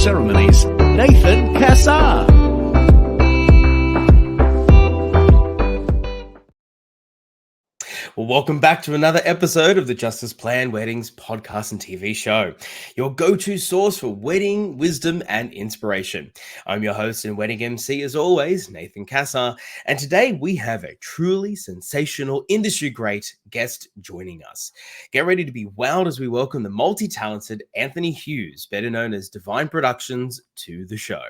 ceremonies, Nathan Cassar. Well, welcome back to another episode of the Justice Plan Weddings podcast and TV show, your go-to source for wedding wisdom and inspiration. I'm your host and wedding MC, as always, Nathan Cassar, and today we have a truly sensational industry great guest joining us. Get ready to be wowed as we welcome the multi-talented Anthony Hughes, better known as Divine Productions, to the show.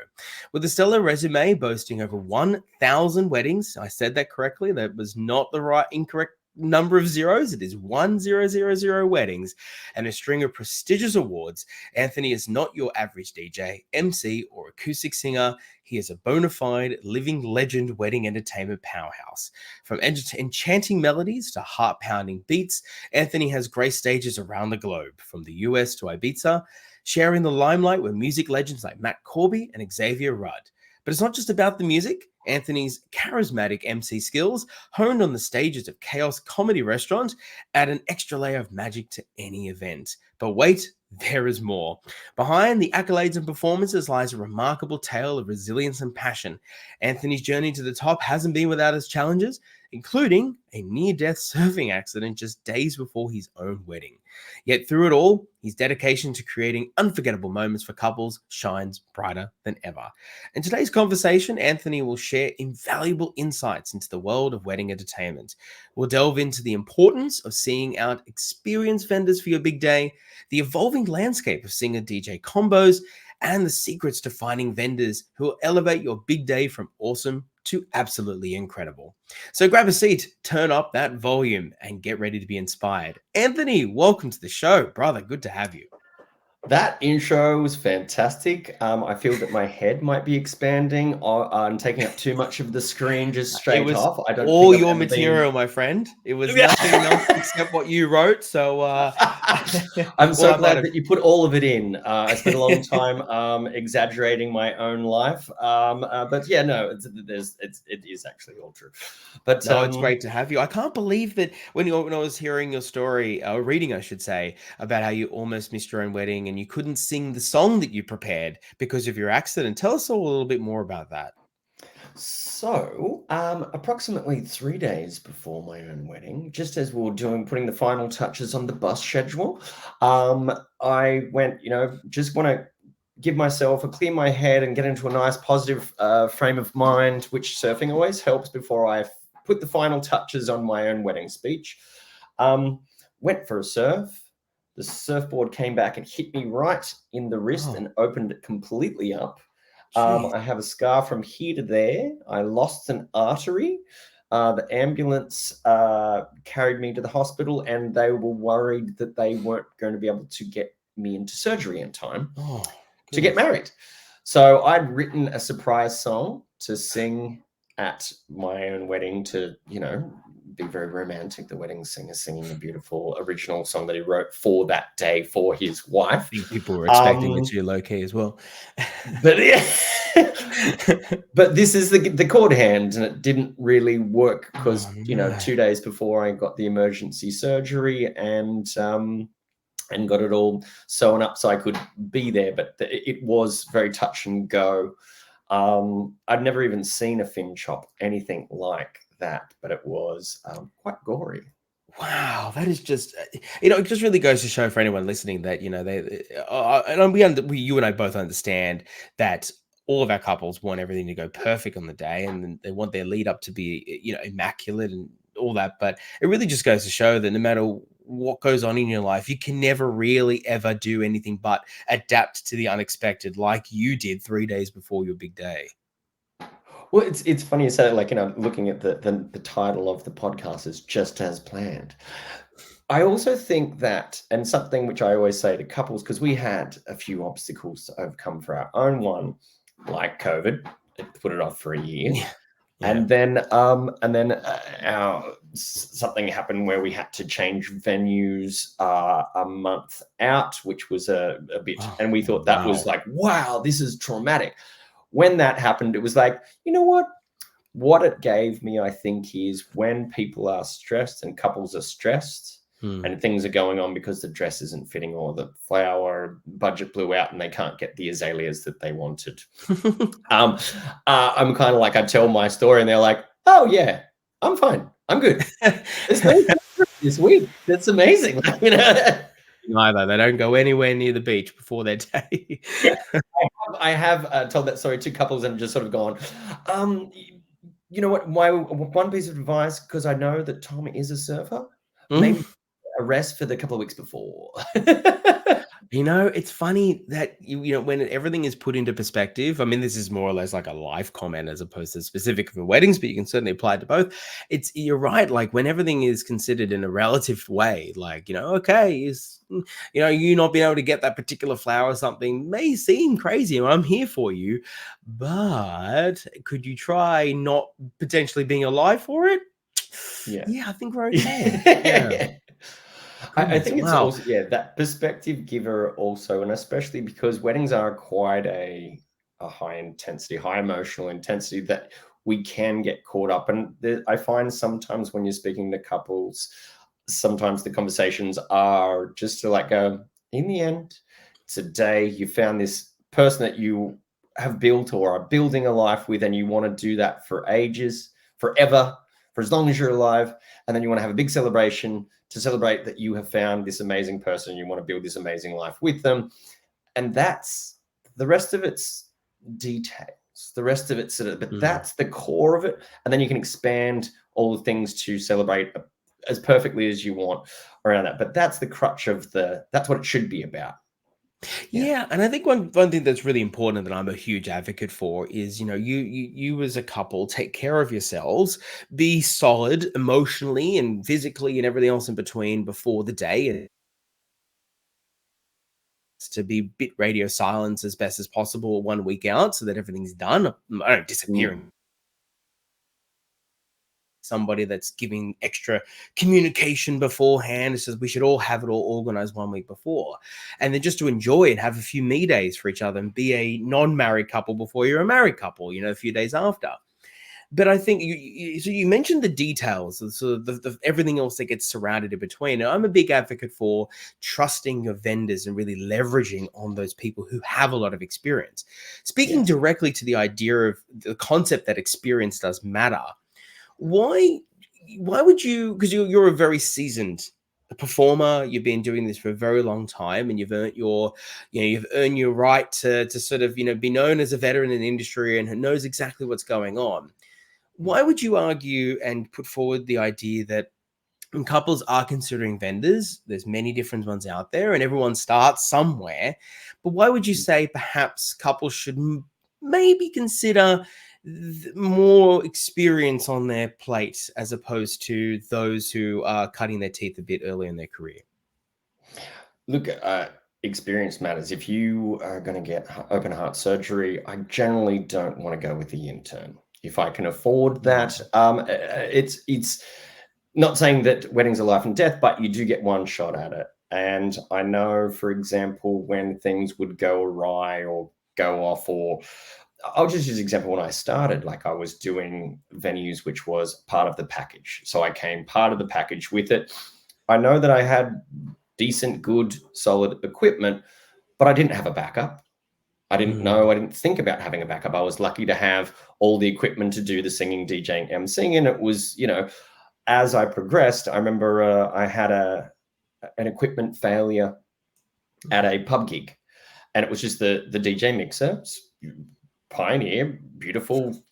With a stellar resume boasting over 1,000 weddings, I said that correctly, that was not the incorrect number of zeros. It is 1000 weddings and a string of prestigious awards. Anthony is not your average DJ, MC, or acoustic singer. He is a bona fide living legend wedding entertainment powerhouse. From enchanting melodies to heart-pounding beats, Anthony has graced stages around the globe, from the US to Ibiza, sharing the limelight with music legends like Corby and Xavier. But it's not just about the music. Anthony's charismatic MC skills, honed on the stages of Kaos comedy restaurant, add an extra layer of magic to any event. But wait, there is more. Behind the accolades and performances lies a remarkable tale of resilience and passion. Anthony's journey to the top hasn't been without its challenges, including a near-death surfing accident just days before his own wedding. Yet through it all, his dedication to creating unforgettable moments for couples shines brighter than ever. In today's conversation, Anthony will share invaluable insights into the world of wedding entertainment. We'll delve into the importance of seeing out experienced vendors for your big day, the evolving landscape of singer-DJ combos, and the secrets to finding vendors who will elevate your big day from awesome to absolutely incredible. So grab a seat, turn up that volume, and get ready to be inspired. Anthony, welcome to the show. Brother, good to have you. That intro was fantastic. I feel that my head might be expanding. I'm taking up too much of the screen just straight off. I don't all think your material, my friend. It was nothing else except what you wrote. So I'm so glad that you put all of it in. I spent a long time exaggerating my own life. But yeah, no, it is actually all true. But no, it's great to have you. I can't believe that when I was hearing your story, or reading, I should say, about how you almost missed your own wedding and you couldn't sing the song that you prepared because of your accident. Tell us all a little bit more about that. So, approximately 3 days before my own wedding, just as we were putting the final touches on the bus schedule, I went, just want to give myself clear my head and get into a nice positive frame of mind, which surfing always helps before I put the final touches on my own wedding speech. Went for a surf. The surfboard came back and hit me right in the wrist and opened it completely up. I have a scar from here to there. I lost an artery. The ambulance carried me to the hospital, and they were worried that they weren't going to be able to get me into surgery in time to get married. So I'd written a surprise song to sing at my own wedding to, be very romantic. The wedding singer singing a beautiful original song that he wrote for that day for his wife. I think people were expecting it to be low key as well. But yeah, but this is the chord hand, and it didn't really work because 2 days before I got the emergency surgery and got it all sewn up so I could be there. But it was very touch and go. I'd never even seen a fin chop, anything like that, but it was quite gory. Wow, that is just, it just really goes to show for anyone listening that, you and I both understand that all of our couples want everything to go perfect on the day, and they want their lead up to be, immaculate and all that. But it really just goes to show that no matter what goes on in your life, you can never really ever do anything but adapt to the unexpected, like you did 3 days before your big day. Well, it's funny you say that, looking at the title of the podcast is Just As Planned. I also think that, and something which I always say to couples, because we had a few obstacles to overcome for our own one, like COVID, it put it off for a year. Yeah. And then something happened where we had to change venues a month out, which was a bit, and we thought that was like, wow, this is traumatic. When that happened, it was like, you know what? What it gave me, I think, is when people are stressed and couples are stressed, Hmm. and things are going on because the dress isn't fitting or the flower budget blew out and they can't get the azaleas that they wanted. I'm kind of like, I tell my story and they're like, oh yeah, I'm fine. I'm good. There's no this week. That's amazing. Neither. They don't go anywhere near the beach before their day. Yeah, I have told that story to couples and just sort of gone, you know what, my one piece of advice, because I know that Tom is a surfer, maybe a rest for the couple of weeks before. You know, it's funny that you know when everything is put into perspective. I mean, this is more or less like a life comment as opposed to specific for weddings, but you can certainly apply it to both. You're right. Like when everything is considered in a relative way, like okay, is you not being able to get that particular flower or something may seem crazy. I'm here for you, but could you try not potentially being alive for it? Yeah, I think we're okay. Yeah. I think it's Wow. also, that perspective giver also, and especially because weddings are quite a high intensity, high emotional intensity that we can get caught up. And I find sometimes when you're speaking to couples, sometimes the conversations are just to like go, in the end, it's a day, you found this person that you have built or are building a life with, and you want to do that for ages, forever, for as long as you're alive. And then you want to have a big celebration to celebrate that you have found this amazing person and you want to build this amazing life with them. And that's the rest of it's details. The rest of it's, but that's the core of it. And then you can expand all the things to celebrate as perfectly as you want around that. But that's the crutch of that's what it should be about. Yeah, and I think one thing that's really important that I'm a huge advocate for is, you as a couple take care of yourselves, be solid emotionally and physically and everything else in between before the day, and to be bit radio silence as best as possible 1 week out so that everything's done. I don't disappear. Somebody that's giving extra communication beforehand. It says we should all have it all organized 1 week before, and then just to enjoy and have a few me days for each other and be a non-married couple before you're a married couple, a few days after. But I think you mentioned the details, so the everything else that gets surrounded in between. And I'm a big advocate for trusting your vendors and really leveraging on those people who have a lot of experience. Speaking directly to the idea of the concept that experience does matter, why would you, because you're a very seasoned performer, you've been doing this for a very long time, and you've earned your right to sort of be known as a veteran in the industry and who knows exactly what's going on. Why would you argue and put forward the idea that when couples are considering vendors, there's many different ones out there and everyone starts somewhere, but why would you say perhaps couples should maybe consider more experience on their plate as opposed to those who are cutting their teeth a bit early in their career? Look, experience matters. If you are going to get open heart surgery, I generally don't want to go with the intern. If I can afford that, it's not saying that weddings are life and death, but you do get one shot at it. And I know, for example, when things would go awry or go off, or I'll just use an example when I started, like I was doing venues, which was part of the package. So I came part of the package with it. I know that I had decent, good, solid equipment, but I didn't have a backup. I didn't know, I didn't think about having a backup. I was lucky to have all the equipment to do the singing, DJing, emceeing. And it was, as I progressed, I remember I had an equipment failure at a pub gig. And it was just the DJ mixer, Pioneer, beautiful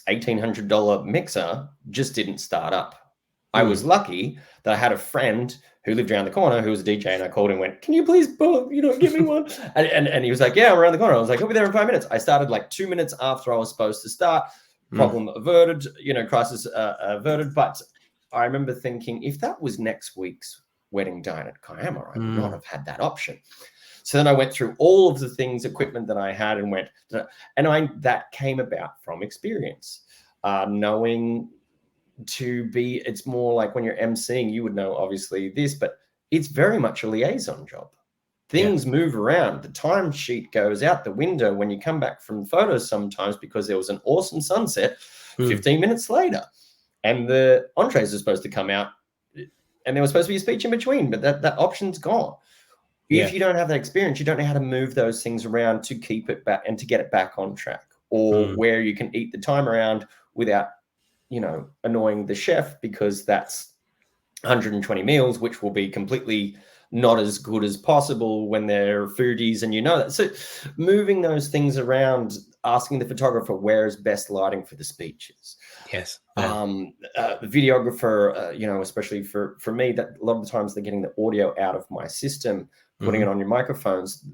$1,800 mixer, just didn't start up. I was lucky that I had a friend who lived around the corner who was a DJ, and I called him and went, can you please, give me one? and he was like, yeah, I'm around the corner. I was like, I'll be there in 5 minutes. I started like 2 minutes after I was supposed to start. Problem averted, crisis averted. But I remember thinking, if that was next week's wedding dine at Kiama, I would not have had that option. So then I went through all of the things, equipment that I had, and that came about from experience, knowing it's more like when you're emceeing, you would know obviously this, but it's very much a liaison job. Things move around. The timesheet goes out the window when you come back from photos sometimes because there was an awesome sunset 15 minutes later. And the entrees are supposed to come out and there was supposed to be a speech in between, but that option's gone. If you don't have that experience, you don't know how to move those things around to keep it back and to get it back on track, or where you can eat the time around without, annoying the chef, because that's 120 meals, which will be completely not as good as possible when they're foodies, and that. So moving those things around, asking the photographer where is best lighting for the speeches. Yes. The videographer, especially for me, that a lot of the times they're getting the audio out of my system, putting it on your microphones.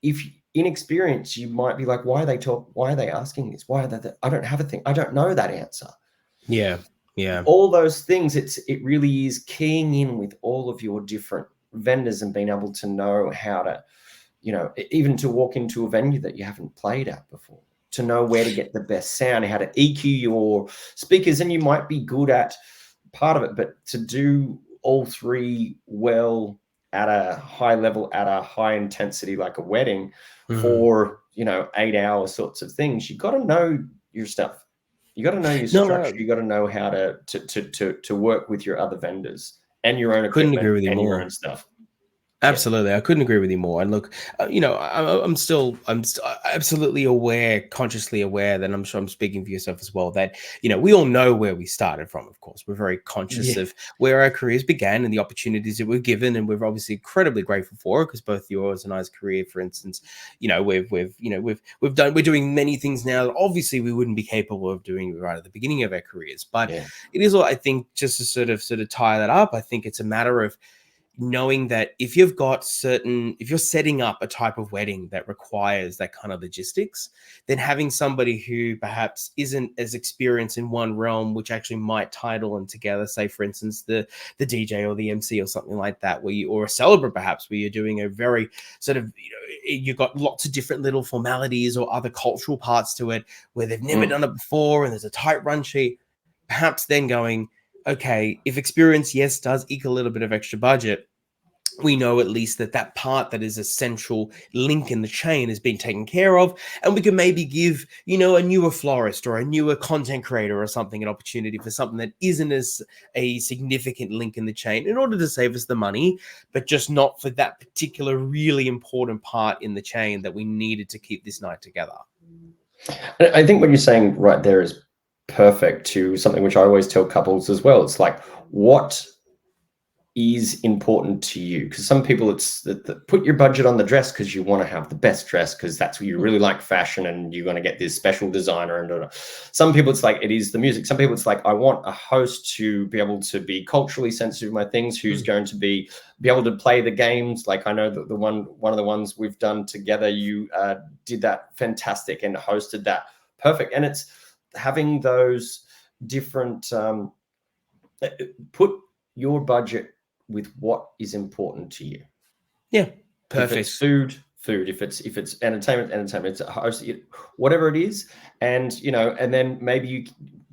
If inexperienced, you might be like, why are they asking this? Why are they? I don't have a thing. I don't know that answer. Yeah. All those things, it really is keying in with all of your different vendors and being able to know how to, even to walk into a venue that you haven't played at before, to know where to get the best sound, how to EQ your speakers. And you might be good at part of it, but to do all three well at a high level, at a high intensity, like a wedding, for 8-hour sorts of things, you got to know your stuff. You got to know your structure. You got to know how to work with your other vendors and your own equipment. Couldn't agree with you and more. your own stuff. Absolutely. I couldn't agree with you more. And look, I'm still absolutely consciously aware that, I'm sure I'm speaking for yourself as well, that, we all know where we started from. Of course, we're very conscious of where our careers began and the opportunities that we're given. And we're obviously incredibly grateful for it, because both yours and I's career, for instance, we're doing many things now that obviously we wouldn't be capable of doing right at the beginning of our careers. But it is all, I think, just to sort of tie that up, I think it's a matter of knowing that if you're setting up a type of wedding that requires that kind of logistics, then having somebody who perhaps isn't as experienced in one realm, which actually might title and together, say, for instance, the DJ or the MC or something like that, or a celebrant perhaps, where you're doing a very sort of, you've got lots of different little formalities or other cultural parts to it where they've never done it before, and there's a tight run sheet, perhaps then going, okay, if experience, yes, does eke a little bit of extra budget, we know at least that part that is a central link in the chain is being taken care of, and we can maybe give, a newer florist or a newer content creator or something an opportunity for something that isn't as a significant link in the chain, in order to save us the money, but just not for that particular really important part in the chain that we needed to keep this night together. I think what you're saying right there is perfect to something which I always tell couples as well. It's like, what is important to you? Because some people, it's put your budget on the dress because you want to have the best dress, because that's what you really like fashion, and you're going to get this special designer. And some people, it's like, it is the music. Some people, it's like, I want a host to be able to be culturally sensitive to my things, who's going to be able to play the games. Like, I know that one of the ones we've done together, you did that fantastic and hosted that perfect. And it's having those different put your budget with what is important to you. Yeah, perfect. If it's food. If it's entertainment. It's a host, whatever it is, and and then maybe you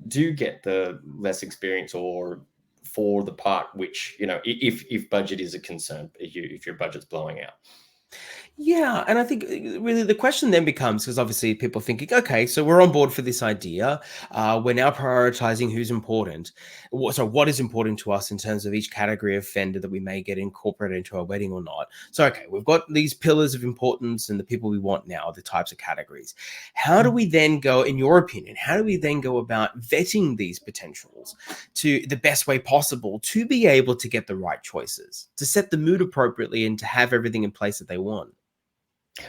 do get the less experience, or for the part which if budget is a concern, if your budget's blowing out. Yeah, and I think really the question then becomes, because obviously people are thinking, okay, so we're on board for this idea. We're now prioritizing who's important. So what is important to us in terms of each category of vendor that we may get incorporated into our wedding or not. So, okay, we've got these pillars of importance and the people we want now, the types of categories. How do we then go, in your opinion, how do we then go about vetting these potentials to the best way possible to be able to get the right choices, to set the mood appropriately, and to have everything in place that they want?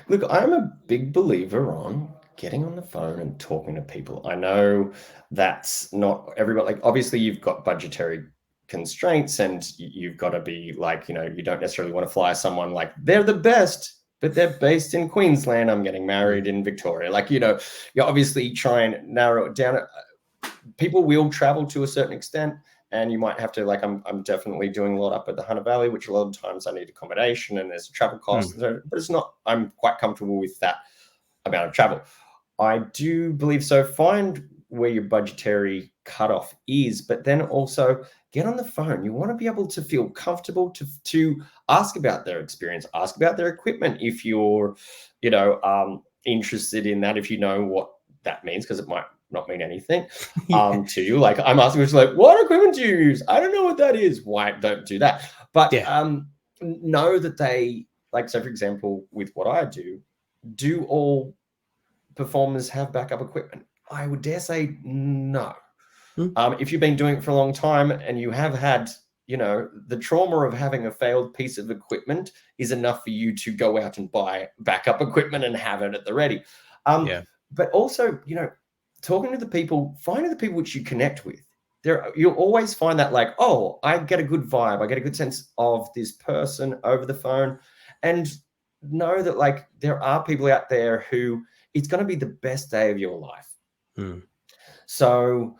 Look, I'm a big believer on getting on the phone and talking to people. I know that's not everybody. Like, obviously, you've got budgetary constraints, and you've got to be like, you don't necessarily want to fly someone like they're the best, but they're based in Queensland. I'm getting married in Victoria. Like, you obviously try and narrow it down. People will travel to a certain extent, and you might have to, like, I'm definitely doing a lot up at the Hunter Valley, which a lot of times I need accommodation and there's a travel cost, but it's not, I'm quite comfortable with that amount of travel. I do believe so. Find where your budgetary cutoff is, but then also get on the phone. You want to be able to feel comfortable to ask about their experience, ask about their equipment if you're, interested in that, if you know what that means, because it might not mean anything Yeah. to you. Like I'm asking you, like, what equipment do you use? I don't know what that is. Why don't do that? But Yeah. know that they, like, so for example, with what I do all performers have backup equipment? I would dare say no. Mm. If you've been doing it for a long time and you have had, you know, the trauma of having a failed piece of equipment is enough for you to go out and buy backup equipment and have it at the ready. Yeah. But also, you know, talking to the people, finding the people which you connect with. There, you'll always find that, like, oh, I get a good vibe. I get a good sense of this person over the phone. And know that, like, there are people out there who it's going to be the best day of your life. Mm. So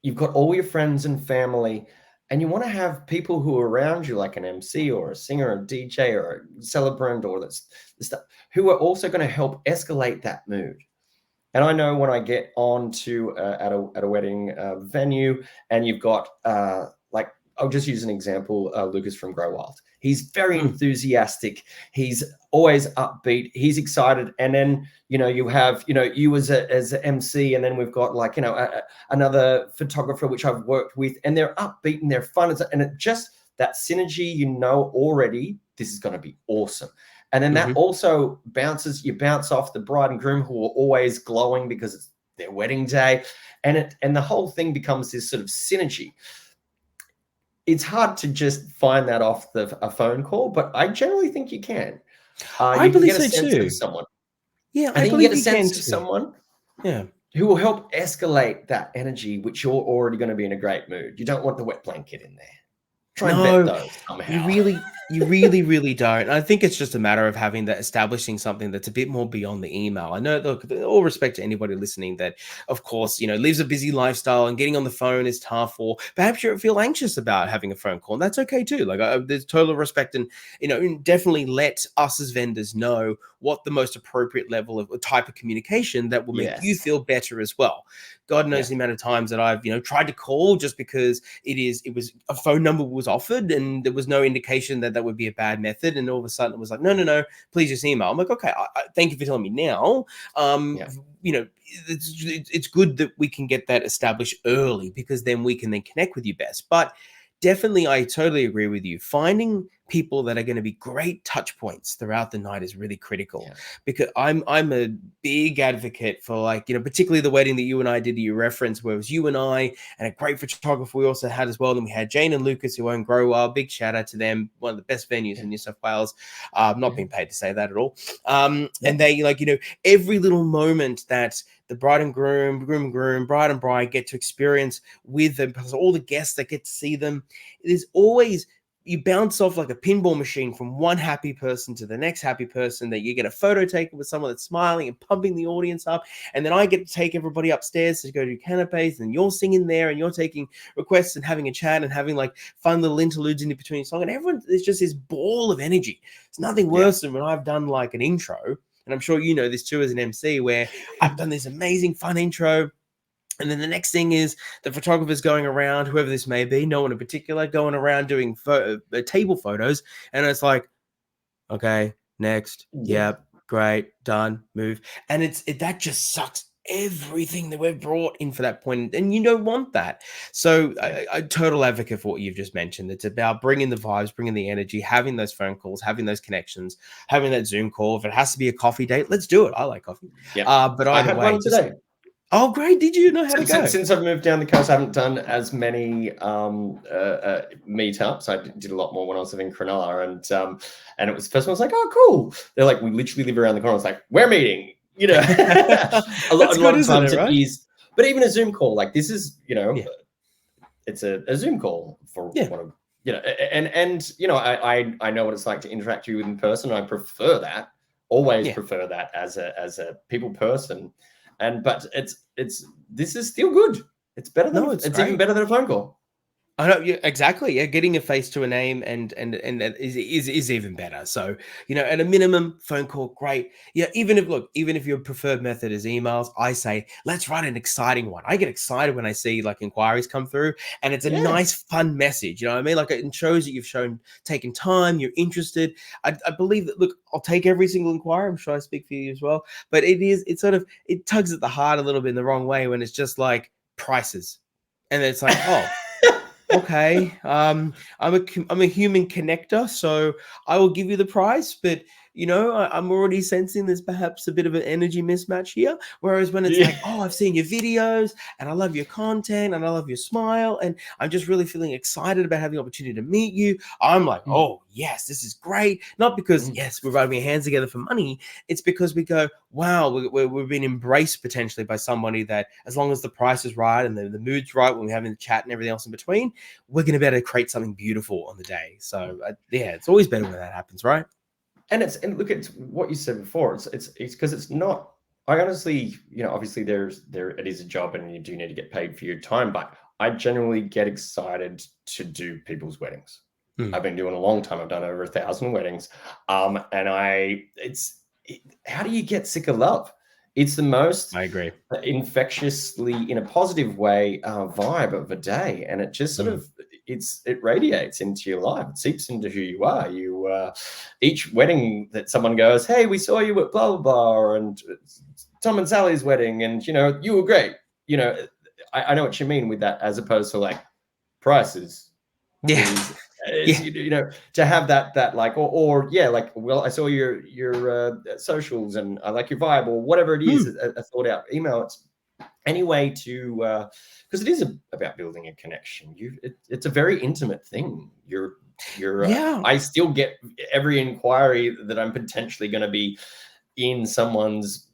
you've got all your friends and family, and you want to have people who are around you, like an MC or a singer, or a DJ or a celebrant, or this stuff, who are also going to help escalate that mood. And I know when I get on to at a wedding venue, and you've got like, I'll just use an example, Lucas from Grow Wild. He's very enthusiastic. He's always upbeat. He's excited. And then, you know, you have, you know, you as an MC, and then we've got, like, you know, another photographer, which I've worked with, and they're upbeat and they're fun. And it just, that synergy, you know, already, this is going to be awesome. And then that also you bounce off the bride and groom, who are always glowing because it's their wedding day. And the whole thing becomes this sort of synergy. It's hard to just find that off a phone call, but I generally think you can. I You can believe get a so sense too. of someone. Yeah, I think you believe get a sense can of too. someone Yeah. who will help escalate that energy, which you're already going to be in a great mood. You don't want the wet blanket in there. Try and vet those somehow. You really don't. And I think it's just a matter of having that, establishing something that's a bit more beyond the email. I know, look, all respect to anybody listening that, of course, you know, lives a busy lifestyle and getting on the phone is tough, or perhaps you feel anxious about having a phone call. And that's okay too. Like, there's total respect, and, you know, definitely let us as vendors know what the most appropriate level of type of communication that will make you feel better as well. God knows the amount of times that I've, you know, tried to call just because it was a phone number was offered and there was no indication that that would be a bad method, and all of a sudden it was like, no, please just email. I'm like, okay, thank you for telling me now. You know, it's good that we can get that established early, because then we can then connect with you best. But definitely, I totally agree with you. Finding people that are going to be great touch points throughout the night is really critical, because I'm a big advocate for, like, you know, particularly the wedding that you and I did, you reference, where it was you and I and a great photographer we also had as well. And we had Jane and Lucas, who own Grow Wild. Big shout out to them. One of the best venues in New South Wales. Not being paid to say that at all. And they, like, you know, every little moment that the bride and groom, bride and bride get to experience with them, because all the guests that get to see them, there's always, you bounce off like a pinball machine from one happy person to the next happy person, that you get a photo taken with someone that's smiling and pumping the audience up. And then I get to take everybody upstairs to go to canapes, and you're singing there and you're taking requests and having a chat and having like fun little interludes in between song. And everyone, there's just this ball of energy. It's nothing worse than when I've done like an intro, and I'm sure you know this too as an MC, where I've done this amazing fun intro, and then the next thing is the photographer's going around, whoever this may be, no one in particular, going around doing table photos. And it's like, okay, next. Yep, great, done, move. And that just sucks everything that we've brought in for that point. And you don't want that. So I total advocate for what you've just mentioned. It's about bringing the vibes, bringing the energy, having those phone calls, having those connections, having that Zoom call. If it has to be a coffee date, let's do it. I like coffee. But I had one today. Oh, great. Did you know how to go? Since I've moved down the coast, I haven't done as many meetups. I did a lot more when I was living in Cronulla, and it was the first one. I was like, oh, cool. They're like, we literally live around the corner. I was like, we're meeting. You know, a lot of times it is. But even a Zoom call, like this is, you know, it's a Zoom call for one of, you know, and you know, I know what it's like to interact with you in person. I prefer that. Always prefer that as a people person. But this is still good. It's better than it's even better than a phone call. I know, yeah, exactly. Yeah, getting a face to a name and that is even better. So, at a minimum, phone call, great. Yeah, even if your preferred method is emails, I say let's write an exciting one. I get excited when I see like inquiries come through, and it's a Yeah. nice, fun message. You know what I mean? Like it shows that you've taken time, you're interested. I believe that. Look, I'll take every single inquiry. I'm sure I speak for you as well, but it tugs at the heart a little bit in the wrong way when it's just like prices, and it's like, oh. Okay, I'm a human connector, so I will give you the price, but I'm already sensing there's perhaps a bit of an energy mismatch here. Whereas when it's Yeah. like, oh, I've seen your videos and I love your content and I love your smile and I'm just really feeling excited about having the opportunity to meet you. I'm like, Mm, oh yes, this is great. Not because mm. yes, we're rubbing our hands together for money. It's because we go, wow, we've been embraced potentially by somebody that, as long as the price is right and the mood's right when we're having the chat and everything else in between, we're going to be able to create something beautiful on the day. So yeah, it's always better when that happens, right? And look at what you said before. It's because it's not. I honestly, obviously there it is a job and you do need to get paid for your time, but I generally get excited to do people's weddings. Hmm. I've been doing a long time. I've done over 1,000 weddings, and how do you get sick of love? It's the most I agree. infectiously, in a positive way, vibe of a day, and it just sort Hmm. of it radiates into your life. It seeps into who you are. Each wedding that someone goes, hey, we saw you at blah blah blah, and Tom and Sally's wedding, and you were great. you know I know what you mean with that, as opposed to like prices Yeah. is Yeah. to have that like, or yeah, like, well, I saw your socials and I like your vibe, or whatever it is, Hmm. a thought out email. It's any way to, because it is about building a connection. It's a very intimate thing. Yeah. I still get every inquiry that I'm potentially going to be in someone's,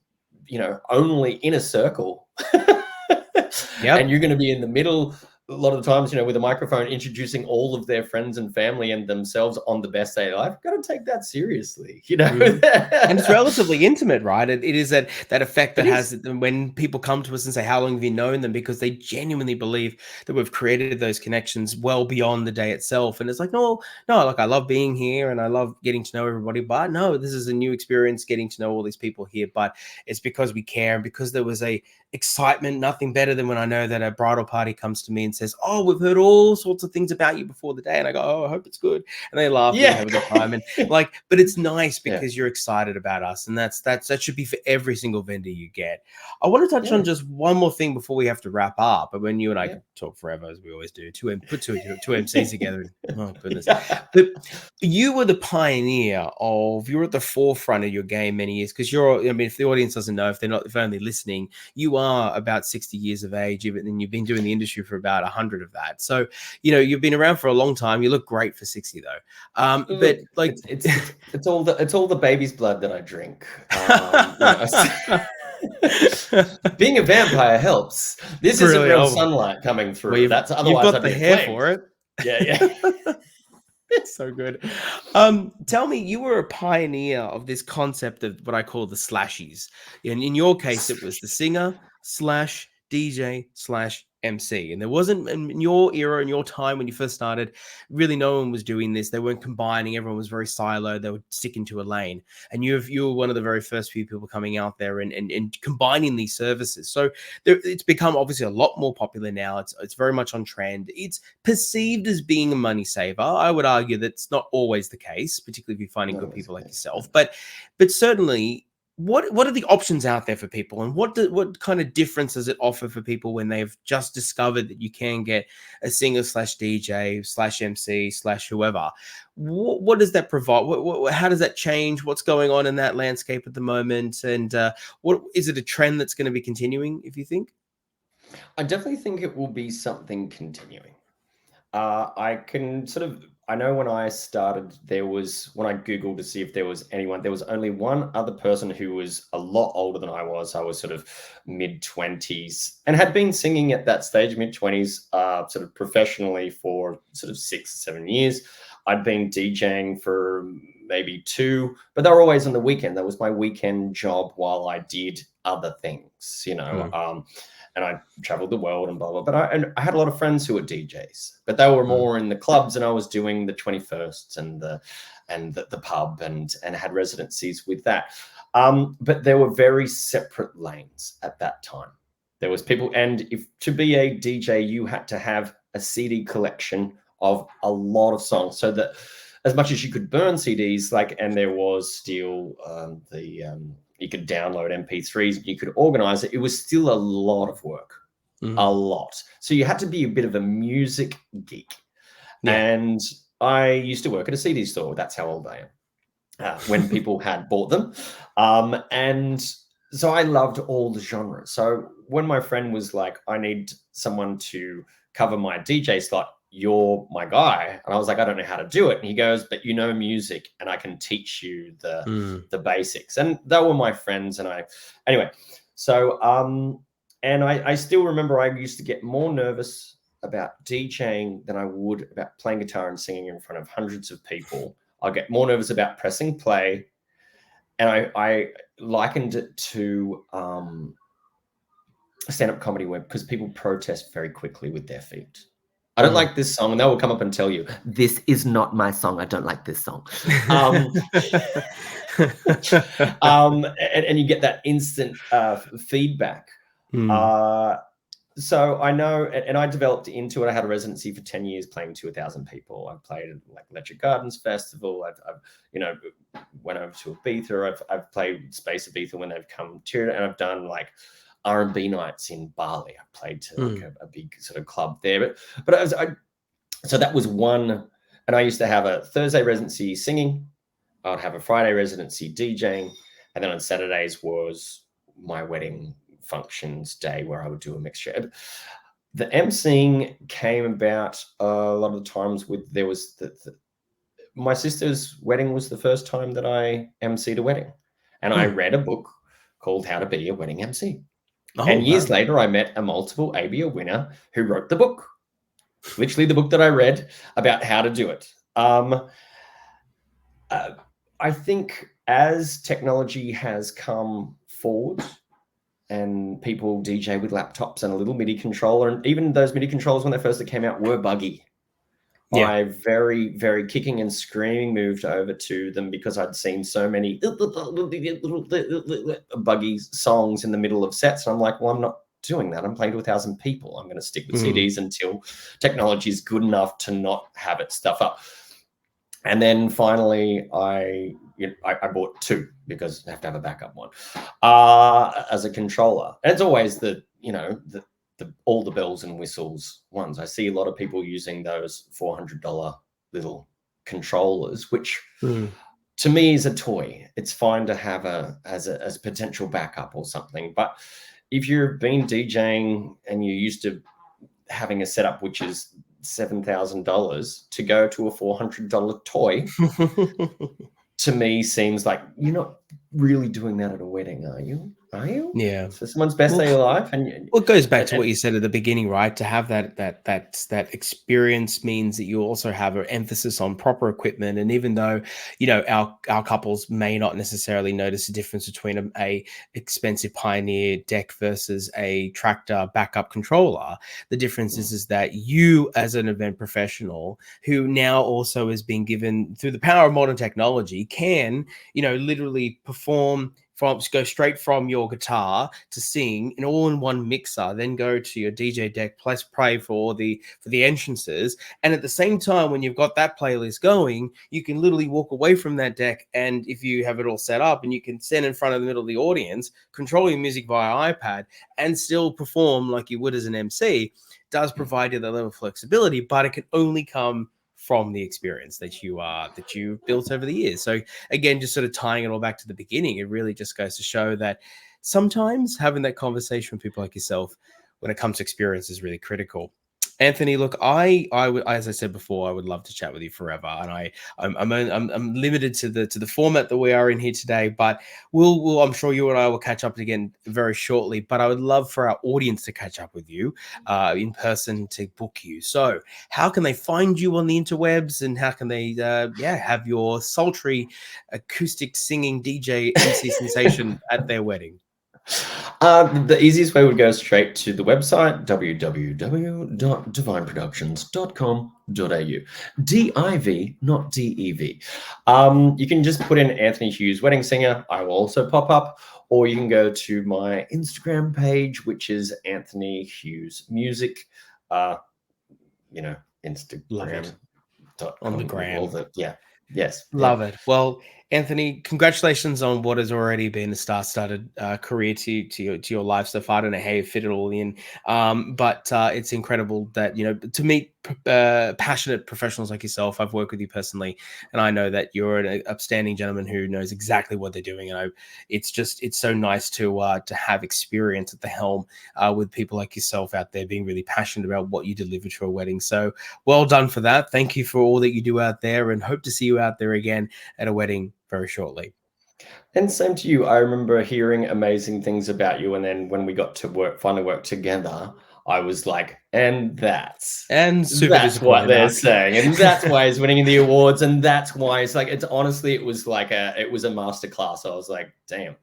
only inner circle. And Yep. you're going to be in the middle a lot of the times, with a microphone, introducing all of their friends and family and themselves on the best day of life. Got to take that seriously. Mhm. And it's relatively intimate, right? It is that effect that It has is. when people come to us and say, "How long have you known them?" Because they genuinely believe that we've created those connections well beyond the day itself. And it's like, no, no, like I love being here and I love getting to know everybody, but no, this is a new experience getting to know all these people here. But it's because we care and because there was a excitement. Nothing better than when I know that a bridal party comes to me and says, "Oh, we've heard all sorts of things about you before the day," and I go, "Oh, I hope it's good," and they laugh and we Yeah. have a good time. And like, but it's nice Yeah. because you're excited about us, and that should be for every single vendor you get. I want to touch Yeah. on just one more thing before we have to wrap up. But when you and I Yeah. could talk forever, as we always do, put two MCs together. Oh goodness! But you were the pioneer of. You're at the forefront of your game many years because you're. I mean, if the audience doesn't know, if they're only listening, you are about 60 years of age, and you've been doing the industry for about 100 of that. So you've been around for a long time. You look great for 60 though. But Look, like. it's all the baby's blood that I drink. Being a vampire helps. This isn't Brilliant. real Oh, sunlight coming well, through. That's you've otherwise got I'd the be hair inflamed. for it. Yeah, yeah. So good. Tell me, you were a pioneer of this concept of what I call the slashies. In your case, it was the singer slash DJ slash MC. And there wasn't in your era, in your time when you first started, really no one was doing this. They weren't combining. Everyone was very siloed. They would stick into a lane. And you were one of the very first few people coming out there and combining these services. So it's become obviously a lot more popular now. It's very much on trend. It's perceived as being a money saver. I would argue that's not always the case, particularly if you're finding Not good always people the like case. yourself. But certainly, what are the options out there for people, and what kind of difference does it offer for people when they've just discovered that you can get a singer slash DJ slash MC slash whoever? What does that provide? How does that change? What's going on in that landscape at the moment? And what is it a trend that's going to be continuing? If you think, I definitely think it will be something continuing. I know when I started, when I Googled to see if there was anyone, there was only one other person who was a lot older than I was. I was sort of mid-20s and had been singing at that stage, mid-20s, sort of professionally for sort of 6 or 7 years. I'd been DJing for maybe 2, but they were always on the weekend. That was my weekend job while I did other things. Hmm. and I traveled the world and blah, blah. But I had a lot of friends who were DJs, but they were more in the clubs, and I was doing the 21st and the pub and had residencies with that. But there were very separate lanes at that time. There was people, and if to be a DJ, you had to have a CD collection of a lot of songs, so that as much as you could burn CDs, and there was still you could download MP3s, you could organize it. It was still a lot of work, a lot. So you had to be a bit of a music geek. Yeah. And I used to work at a CD store. That's how old I am. When people had bought them. And so I loved all the genres. So when my friend was like, I need someone to cover my DJ slot, you're my guy. And I was like, I don't know how to do it. And he goes, but you know music, and I can teach you the basics. And they were my friends. And anyway, so and I still remember I used to get more nervous about DJing than I would about playing guitar and singing in front of hundreds of people. I get more nervous about pressing play. And I likened it to stand-up comedy where, because people protest very quickly with their feet. I don't like this song, and they will come up and tell you, this is not my song. I don't like this song. And you get that instant feedback. So I know, and I developed into it. I had a residency for 10 years playing to 1,000 people. I've played at Electric Gardens Festival. I've went over to Ibiza. I've played Space Ibiza when they've come to it, and I've done R&B nights in Bali. I played to a big sort of club there. But so that was one, and I used to have a Thursday residency singing. I'd have a Friday residency DJing, and then on Saturdays was my wedding functions day where I would do a mixture. The emceeing came about a lot of the times there was my sister's wedding was the first time that I emceed a wedding, and I read a book called How to Be a Wedding MC. And years later, I met a multiple ABA winner who wrote the book, literally the book that I read about how to do it. I think as technology has come forward and people DJ with laptops and a little MIDI controller, and even those MIDI controllers when they first came out were buggy. Yeah. I very, very kicking and screaming moved over to them because I'd seen so many buggy songs in the middle of sets. And I'm like, well, I'm not doing that. I'm playing to 1,000 people. I'm going to stick with CDs until technology is good enough to not have it stuff up. And then finally, I bought two because I have to have a backup one as a controller. And it's always all the bells and whistles ones. I see a lot of people using those $400 little controllers, which to me is a toy. It's fine to have as a potential backup or something. But if you've been DJing and you're used to having a setup which is $7,000 to go to a $400 toy, to me seems like you're not really doing that at a wedding, are you? Are you? Yeah. So someone's best day of life, and it goes back to what you said at the beginning, right? To have that experience means that you also have an emphasis on proper equipment. And even though our couples may not necessarily notice the difference between a expensive Pioneer deck versus a Tractor backup controller, the difference is that you, as an event professional who now also is being given through the power of modern technology, can literally perform go straight from your guitar to sing in all in one mixer, then go to your DJ deck, plus pray for the entrances. And at the same time, when you've got that playlist going, you can literally walk away from that deck. And if you have it all set up, and you can stand in front of the middle of the audience, control your music via iPad, and still perform like you would as an MC, does provide you that level of flexibility, but it can only come from the experience that you built over the years. So again, just sort of tying it all back to the beginning, it really just goes to show that sometimes having that conversation with people like yourself when it comes to experience is really critical. Anthony, look, I would, as I said before, I would love to chat with you forever, and I'm limited to the format that we are in here today. But I'm sure you and I will catch up again very shortly. But I would love for our audience to catch up with you in person, to book you. So, how can they find you on the interwebs, and how can they have your sultry acoustic singing DJ MC sensation at their wedding? The easiest way would go straight to the website, www.divineproductions.com.au. D-I-V, not D-E-V. You can just put in Anthony Hughes Wedding Singer. I will also pop up. Or you can go to my Instagram page, which is Anthony Hughes Music. Instagram. On the gram. Yes. Love it. Well, Anthony, congratulations on what has already been a star-studded career to your life so far. I don't know how you fit it all in, but it's incredible that, to meet passionate professionals like yourself. I've worked with you personally, and I know that you're an upstanding gentleman who knows exactly what they're doing. And it's so nice to have experience at the helm with people like yourself out there being really passionate about what you deliver to a wedding. So well done for that. Thank you for all that you do out there, and hope to see you out there again at a wedding very shortly. And same to you. I remember hearing amazing things about you, and then when we got to finally work together, I was like, and that's what they're saying, and that's why he's winning the awards, and that's why it's like, it was a masterclass. I was like, damn,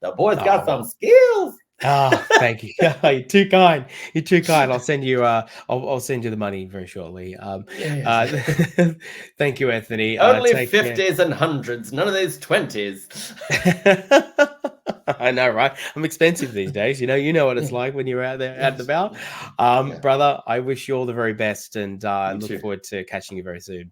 the boy's got some skills. Thank you. You're too kind. I'll send you I'll send you the money very shortly. Thank you, Anthony. Only 50s and 100s, none of these 20s. I know, right? I'm expensive these days. You know what it's like when you're out there out and about. Brother, I wish you all the very best, and I look forward to catching you very soon.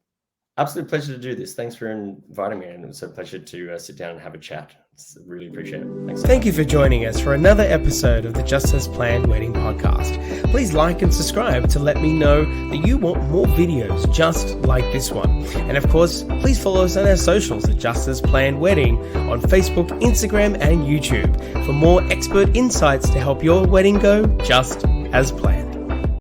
Absolute pleasure to do this. Thanks for inviting me, and it was a pleasure to sit down and have a chat. Really appreciate it. Thanks. Thank you for joining us for another episode of the Just As Planned Wedding Podcast. Please like and subscribe to let me know that you want more videos just like this one. And of course, please follow us on our socials at Just As Planned Wedding on Facebook, Instagram, and YouTube for more expert insights to help your wedding go just as planned.